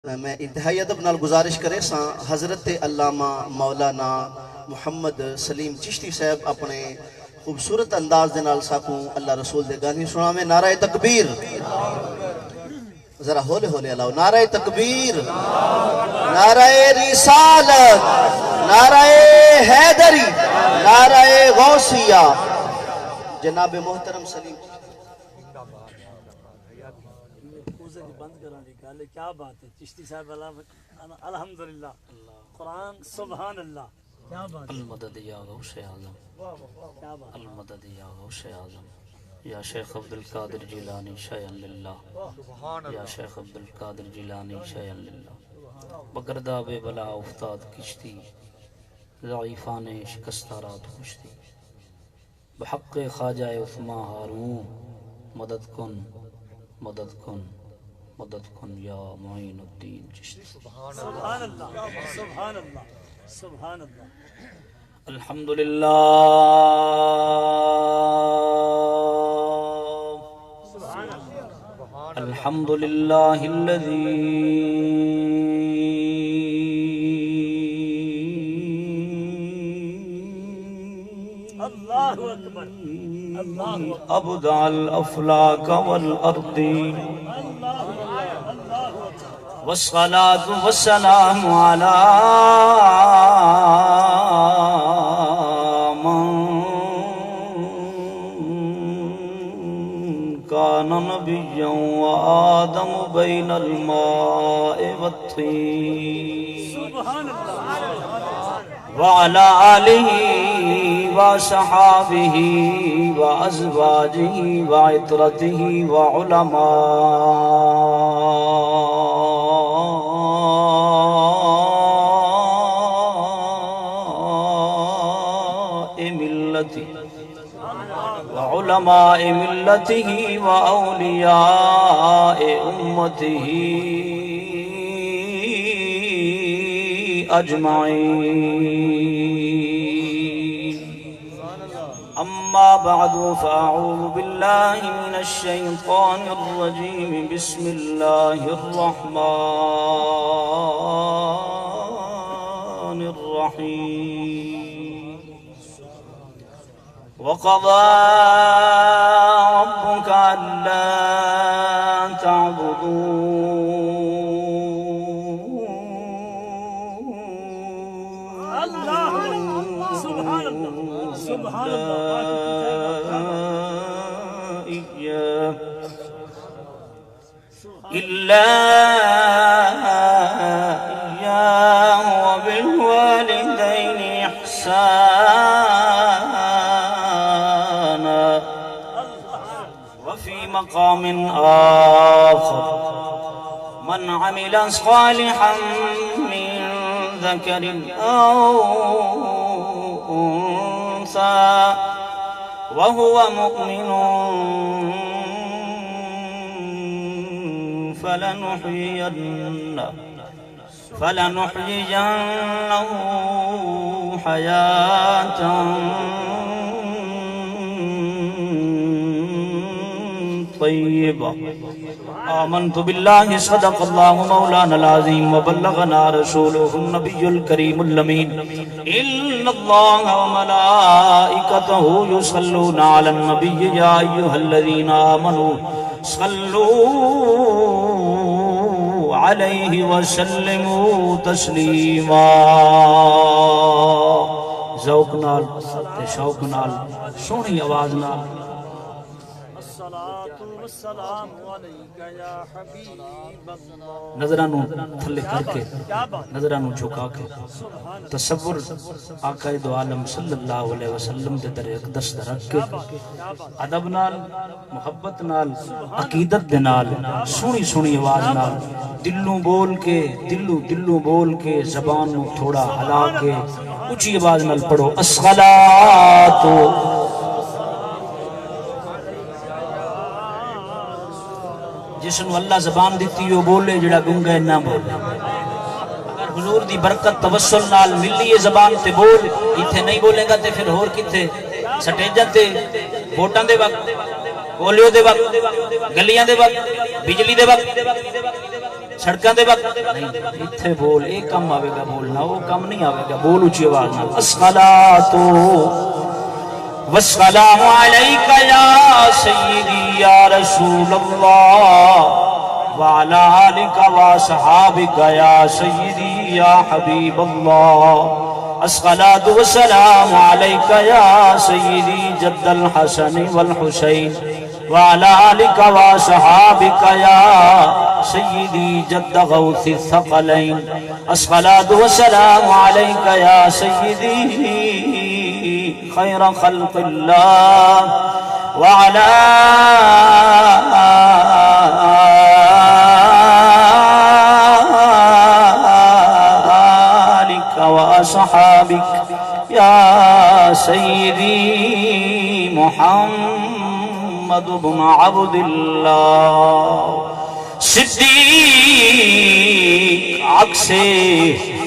میں انتہائی ادب نال گزارش کرے ساں حضرت علامہ مولانا محمد سلیم چشتی صاحب اپنے خوبصورت انداز دے نال ساکوں اللہ رسول دے گانے سنا میں نعرہ تکبیر ذرا ہولے ہولے علاؤ نعرہ تکبیر نعرہ رسالت نعرہ حیدری نعرہ غوثیہ جناب محترم سلیم کیا بات ہے چشتی صاحب الحمدللہ قرآن سبحان اللہ کیا بات المدد یا غوث اعظم المدد یا غوث اعظم یا شیخ عبدالقادر جیلانی شیئا للہ یا شیخ عبدالقادر جیلانی شیئا للہ بگرداب بلا افتاد کشتی ضعیفان شکستہ رات خوشتی بحق خواجہ عثمان ہارون مدد کن مدد کن مدد کن یا معین الدین چشتی سبحان اللہ سبحان اللہ سبحان اللہ الحمدللہ الحمدللہ الذی اللہ اکبر اللہ ابدع الافلاک والارضین والصلاة والسلام على من كان نبيا وآدم بين الماء والطين وعلى آله وصحابه وأزواجه وعطرته وعلماء وعلماء ملته وأولياء أمته أجمعين أما بعد فأعوذ بالله من الشيطان الرجيم بسم الله الرحمن الرحيم وقضى ربك ألا تعبدوا اللہ سبحان اللہ سبحان إياه إلا إياه وبالوالدين إحسانا وفي مقام آخر من عمل صالحا من ذكر أو أنثى وهو مؤمن فلنحيينه حياة طيبة آمنت بالله صدق الله مولانا العظيم وبلغنا رسوله النبي الكريم الأمين إن الله وملائكته يصلون على النبي يا أيها الذين آمنوا صلوا عليه وسلموا تسليما ذوق نال تے شوق نال سونی آواز نال والسلام علیکہ یا حبیب اللہ نظرانوں تھلے کر کے نظرانوں جھکا کے تصور آقا دو عالم صلی اللہ علیہ وسلم دے در اقدس در رکھ کے ادب نال محبت نال عقیدت دے نال سونی سونی آواز نال دلوں بول کے زبان نو تھوڑا ہلا کے اونچی آواز نال پڑھو الصلاۃ جس نو اللہ زبان دیتی ہو بولے جڑا گنگا نہ بولے اگر حضور دی برکت توسل نال ملی ہے زبان تے بول ایتھے نہیں بولے گا تے پھر ہور کتے سٹیجاں تے ووٹاں دے وقت پولیو دے وقت گلیاں دے وقت بجلی دے وقت سڑکاں دے وقت نہیں اتھے بول ایک کم آوے گا بولنا وہ کم نہیں آوے گا بول اچھی آواز نہ الصلاۃ والسلام علیکہ یا سیدی یا رسول اللہ وعلى آلك وصحابك يا سيدي يا حبيب الله الصلاة والسلام عليك يا سيدي جد الحسن والحسين وعلى آلك وصحابك يا سيدي جد غوث الثقلين الصلاة والسلام عليك يا سيدي خير خلق الله وعلى وصحابك يا سيدي محمد بن عبد الله صدیق عکس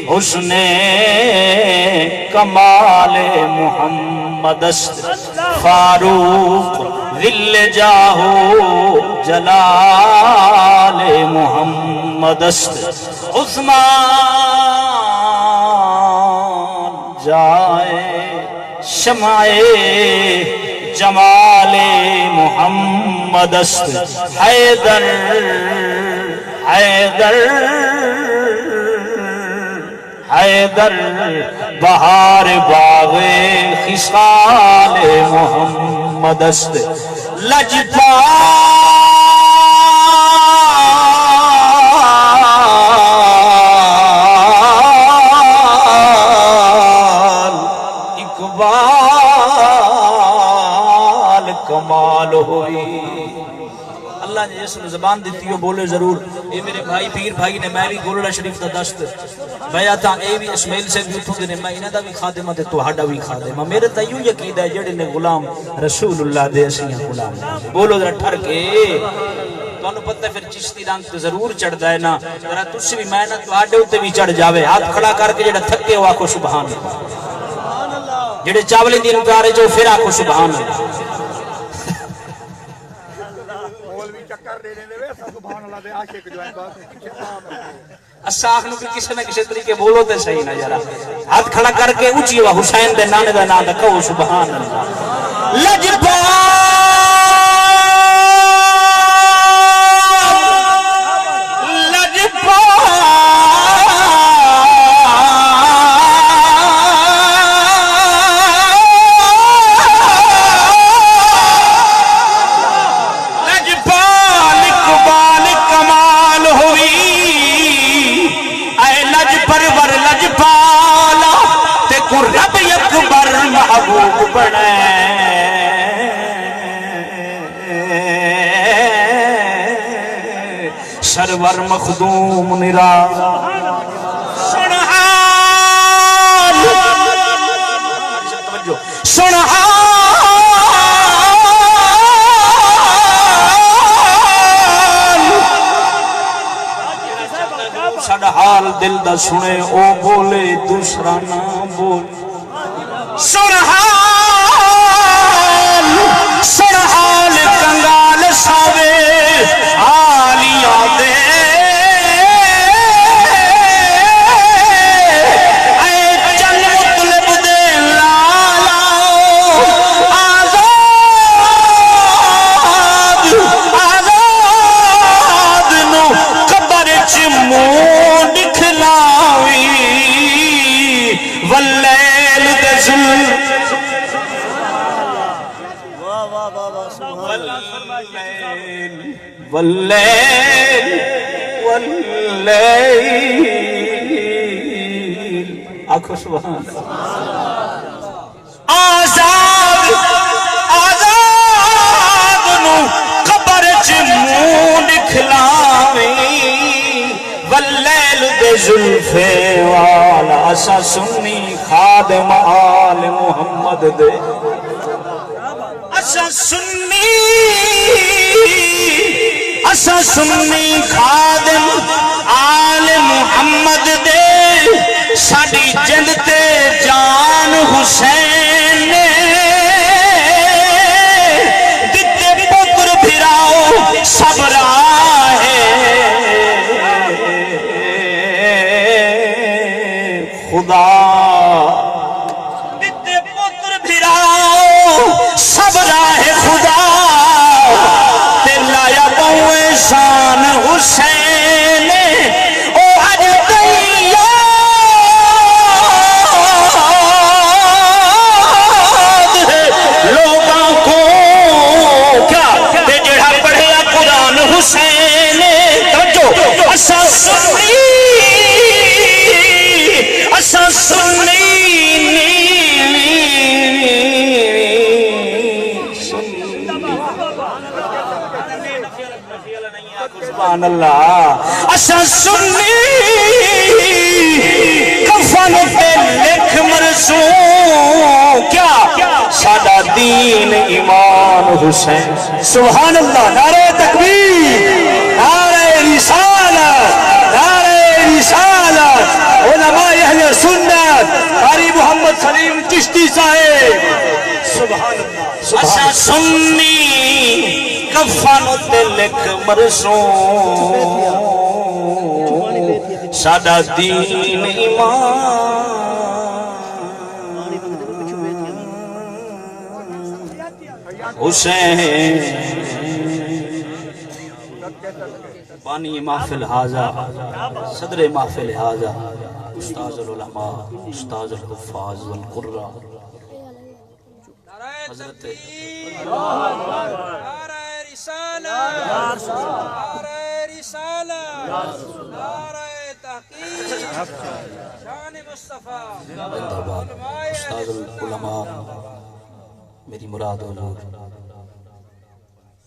حسن کمال محمد است فاروق ذل جاہو جلال محمد است عثمان جائے شمع جمال محمد است حیدر حیدر حیدر بہار باغ خصال محمد است لجپال اقبال کمال ہوئی اللہ نے جس نے زبان دیتی ہو بولے ضرور اے میرے بھائی پیر بھائی نے میں بھی گولڑا شریف دا دست بھیا تھا اے بھی اسماعیل سے بھی اٹھوں دے میں انہاں دا بھی خادمہ تے توہاڈا بھی خادمہ میرے تے یوں یقین ہے جڑے نے غلام رسول اللہ دے اسیاں غلام بولو ذرا ٹھر کے تانوں پتہ پھر چشتی رنگ تے ضرور چڑھدا ہے نا ذرا تسی بھی میں نا تواڈے اوتے بھی چڑھ جاوے ہاتھ کھڑا کر کے جڑا تھکے ہو آکھو سبحان اللہ جڑے چاولے دی انکار جو پھر آکھو سبحان اللہ اساخ نو کسی نہ کسی طریقے بولو تے صحیح نہ یارا ہاتھ کھڑا کر کے اونچی ہوا حسین دے نانے دا نام دا کہو سبحان اللہ سرور مخدوم نرا سنحال ساڈا حال دل دا سنے او بولے دوسرا نہ بول سنحال سنحال کنگال ساوے حالیاں دے اے چل مطلب دے لالا آزاد آزاد نو قبر چمو دکھلاوی واللیل دے ظلم واللیل واللیل آنکھو سبحان آزاد آزاد نو قبر چمون دکھلاویں واللیل دے زلفے والا اسا سنی خادم آل محمد دے اسا سنی خادم آل محمد دے ساڑی جند تے جان حسین نے دتے پتر پھراؤ سب راہ خدا دیتے پتر بھراؤ سب راہ خدا تے لایا بہوے شان حسین او اج تیار لوگاں کو کیا تے جڑا پڑھیا قرآن حسین توجہ اساں سنی اساں سنی سبحان اللہ اساں سنی کفن پہ لکھ مرسوم کیا ساڈا دین ایمان حسین سبحان اللہ نعرہ تکبیر نعرہ رسالت نعرہ رسالت علماء اہل سنت قاری محمد سلیم چشتی صاحب سبحان اللہ اساں سنی کفن تے لکھ مرسوم ساڈا دین ایمان حسین بانی محفل حاضر صدر محفل حاضر استاذ العلماء استاذ الحفاظ والقرہ حضرت استاذ العلماء میری مراد حضور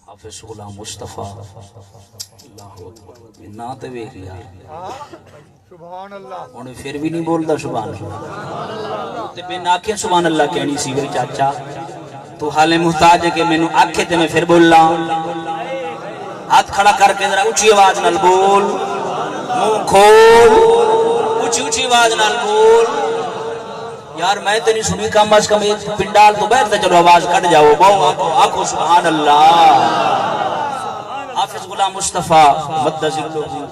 حافظ غلام مصطفیٰ اللہ اکبر نا تے ویکھ لیا سبحان اللہ انہیں پھر بھی نہیں بولدا سبحان اللہ تے میں ناکھے سبحان اللہ کہنی سی وے چاچا تو حال محتاج ہے کہ میں نو آکھے تے میں پھر بولا ہاتھ کھڑا کر کے ذرا اونچی آواز نال بول منہ کھول اونچی اونچی آواز نال بول یار میں تے نہیں سنی کم از کم پنڈال تو باہر تے چلو آواز کٹ جاؤ بہو آکھو سبحان اللہ حافظ غلام مصطفیٰ مد ذکرہ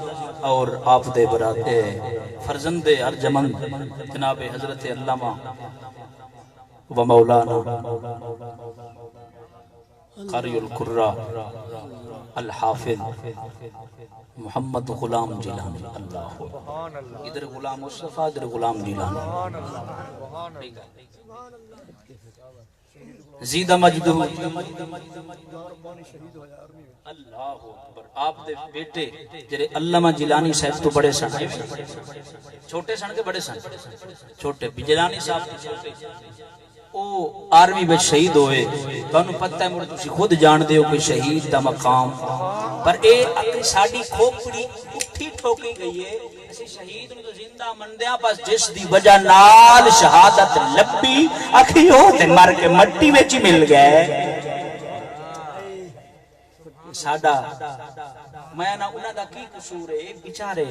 اور آپ دے براتے فرزند ارجمند جناب حضرت علامہ و مولانا قاری القرہ الحافظ محمد غلام جیلانی اللہ ادھر غلام مصطفیٰ ادھر غلام جیلانی زیدہ مجدہ اللہ اکبر آپ دے بیٹے جرے علامہ جیلانی صاحب تو بڑے سن چھوٹے سن کے بڑے سن چھوٹے جیلانی صاحب او آرمی میں شہید ہوئے تو انہوں پتہ ہے مجھے تسی خود جان دے ہو کہ شہید دا مقام پر اے اکری ساڑی کھوپڑی اٹھی ٹھوکی گئی ہے اسی شہید نے تو زندہ مندیاں پاس جس دی وجہ نال شہادت لبی اکھی ہو تے مر کے مٹی ویچی مل گئے ساڑا میں نہ انہاں دا کی قصور ہے بیچارے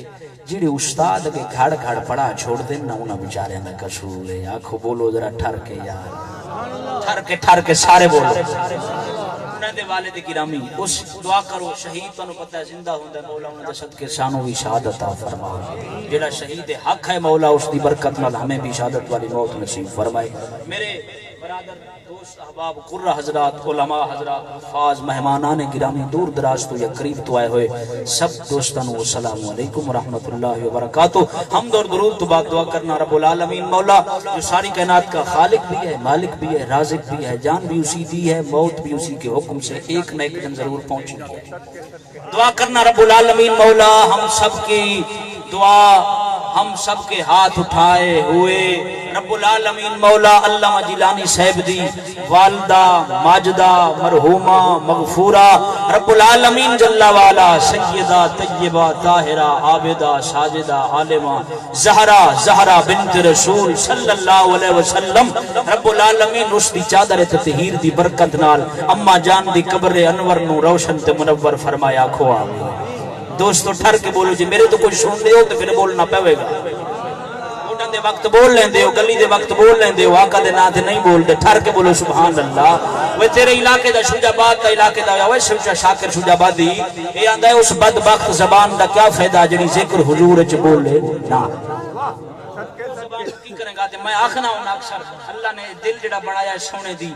جڑے استاد کے گھڑ گھڑ پڑھا چھوڑ دیں نہ انہاں بیچارے دا قصور ہے آنکھو بولو ذرا ٹھر کے یار ٹھر کے سارے بولو انہاں دے والد گرامی اس دعا کرو شہید تانوں پتہ ہے زندہ ہوندا ہے مولا انہاں دے صدقے سانوں بھی شہادت عطا فرمائے جڑا شہید حق ہے مولا اس دی برکت نال ہمیں بھی شہادت والی موت نصیب فرمائے میرے برادر دوست احباب قرہ حضرات علماء حضرات حفاظ مہمانان گرامی دور دراز تو یا قریب تو آئے ہوئے سب دوستانوں السلام علیکم ورحمت اللہ وبرکاتہ حمد اور درود تو بات دعا کرنا رب العالمین مولا جو ساری کائنات کا خالق بھی ہے مالک بھی ہے رازق بھی ہے جان بھی اسی دی ہے موت بھی اسی کے حکم سے ایک نہ ایک دن ضرور پہنچی ہے دعا کرنا رب العالمین مولا ہم سب کی دعا ہم سب کے ہاتھ اٹھائے ہوئے رب العالمین مولا علامہ جیلانی صاحب دی والدہ ماجدہ مرحومہ مغفورہ رب العالمین جل والا سیدہ طیبہ طاہرہ عابدہ ساجدہ عالمہ زہرہ بنت رسول صلی اللہ علیہ وسلم رب العالمین اس دی چادر تطہیر دی برکت نال اما جان دی قبر انور نو روشن تے منور فرمایا کھو آمین دوستو ٹھر کے بولو جی میرے تو کوئی سن دے ہو تو پھر بولنا پہوے گا دے وقت بول لیں دے ہو گلی دے وقت بول لیں دے ہو آقا دے نا دے نہیں بول دے ٹھر کے بولو سبحان اللہ وہ تیرے علاقے دا شجاباد دا علاقے دا وہ سوچا شاکر شجابادی یہ آندہ ہے اس بدبخت زبان دا کیا فائدہ جنی ذکر حضور اچھ بول لے نا میں آخنا ہوں اکثر اللہ نے دل جڑا بنایا ہے سونے دی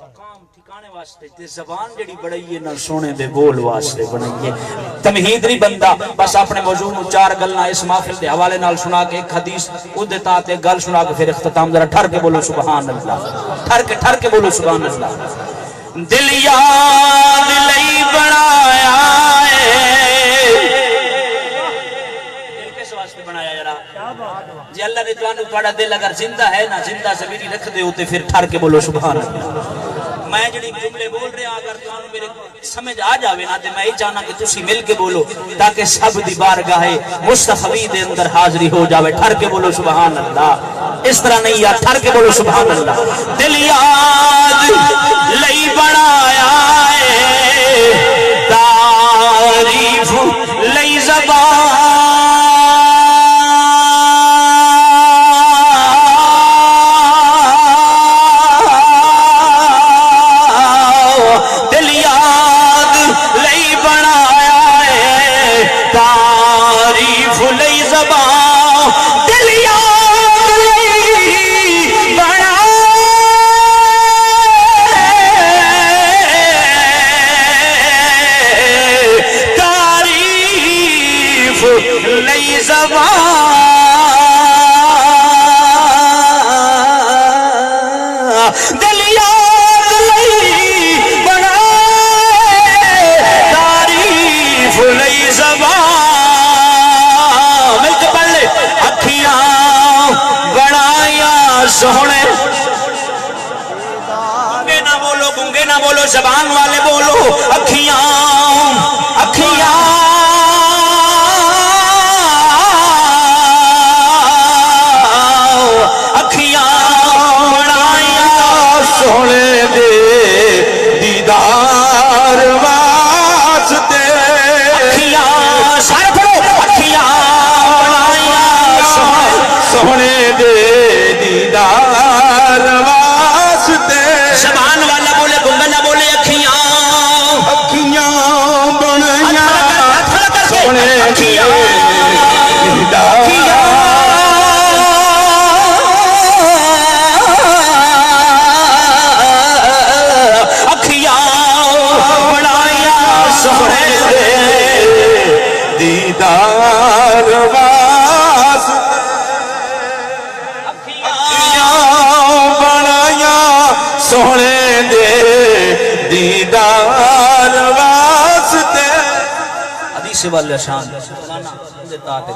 مقام ٹھکانے واسطے تے زبان جڑی بڑائی ہے نا سونے دے بول واسطے بنائی ہے تمہید نہیں بندہ بس اپنے موضوع نو چار گلاں اس محفل دے حوالے نال سنا کے ایک حدیث اودے تحت ایک گل سنا کے پھر اختتام ذرا ٹھر کے بولو سبحان اللہ ٹھر کے بولو سبحان اللہ دل یاد لئی بنایا ہے دل کس واسطے بنایا ذرا جی اللہ نے تہاڈا دل اگر زندہ ہے نا زندہ زمینی رکھ دے ہوتے پھر ٹھر کے بولو سبحان اللہ میں جڑی جملے بول رہا اگر تانوں میرے سمجھ آ جاوے نا تے میں یہ چاہنا کہ تسی مل کے بولو تاکہ سب دی بارگاہ مصطفی دے اندر حاضری ہو جاوے ٹھر کے بولو سبحان اللہ اس طرح نہیں یار ٹھر کے بولو سبحان اللہ دل یاد لئی بنایا ہے تعریف لئی زبان گونگے نہ بولو زبان والے بولو اکھیاں بنایا سونے دے دیدار واسطے اکھیاں سارے پڑھو اکھیاں بنایا سونے دے دیدار واسطے زبان والا بولے گونگا نہ بولے اکھیاں بنایا سونے دے دیدار بنایا سونے دے دیدار واسطے حدیث والے شان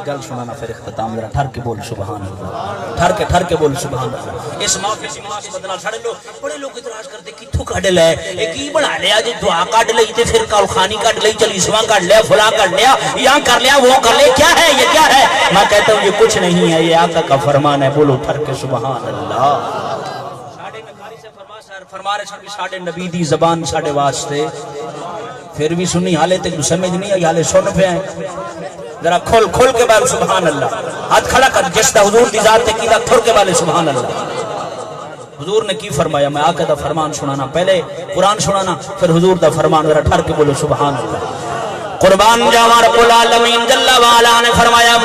گل سنانا پھر اختتام ذرا ٹھر کے بول سبحان اللہ ٹھر کے بول سبحان اللہ اس موقع سے مناسبت نال سارے لوگ بڑے لوگ اعتراض کرتے کتھوں کڈ لے اے کی بنا لیا جی دعا کڈ لئی تے پھر کال خانی کڈ لئی چلیسواں کڈ لیا فلاں کڈ لیا یہاں کر لیا وہ کر لے کیا ہے یہ کیا ہے میں کہتا ہوں یہ کچھ نہیں ہے یہ آقا کا فرمان ہے بولو ٹھر کے سبحان اللہ ساڈے نبی سے فرما رہے سن ساڈے نبی دی زبان ساڈے واسطے پھر بھی سنی حالے تک سمجھ نہیں آئی حالے سن پہ ہیں ذرا کھول کے بال سبحان اللہ ہاتھ کھڑا کر جس دا حضور دی ذات تے کیدا کھول کے والے سبحان اللہ حضور نے کی فرمایا میں آقا دا فرمان سنانا پہلے قرآن سنانا پھر حضور دا فرمان ذرا ٹھر کے بولو سبحان اللہ قربان جاوا رب العالمین جل وعلا نے فرمایا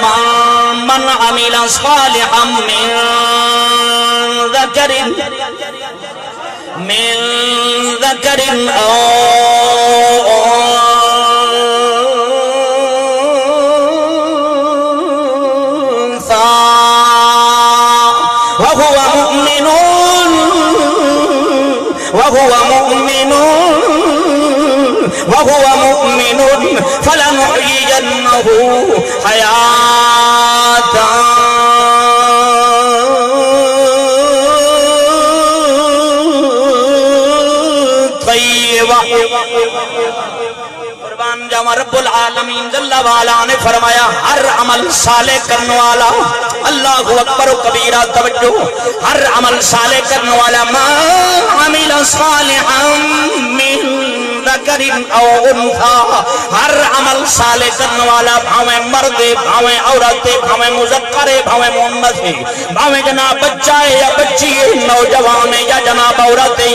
من عمل صالحا من ذکر او وهو مؤمن فلنحيينه حياة طيبة قربان جاوا رب العالمین جل وعلا نے فرمایا ہر عمل صالح کرنے والا اللہ اکبر و کبیرہ توجہ ہر عمل صالح کرنے والا ما عمل صالحا من ذکر او انثى ہر عمل صالح کرنے والا بھاویں مرد بھاویں عورت بھاویں مذکر بھاویں مؤنث بھاویں جناب بچہ ہے یا بچی ہے نوجوان ہے یا جناب عورت ہے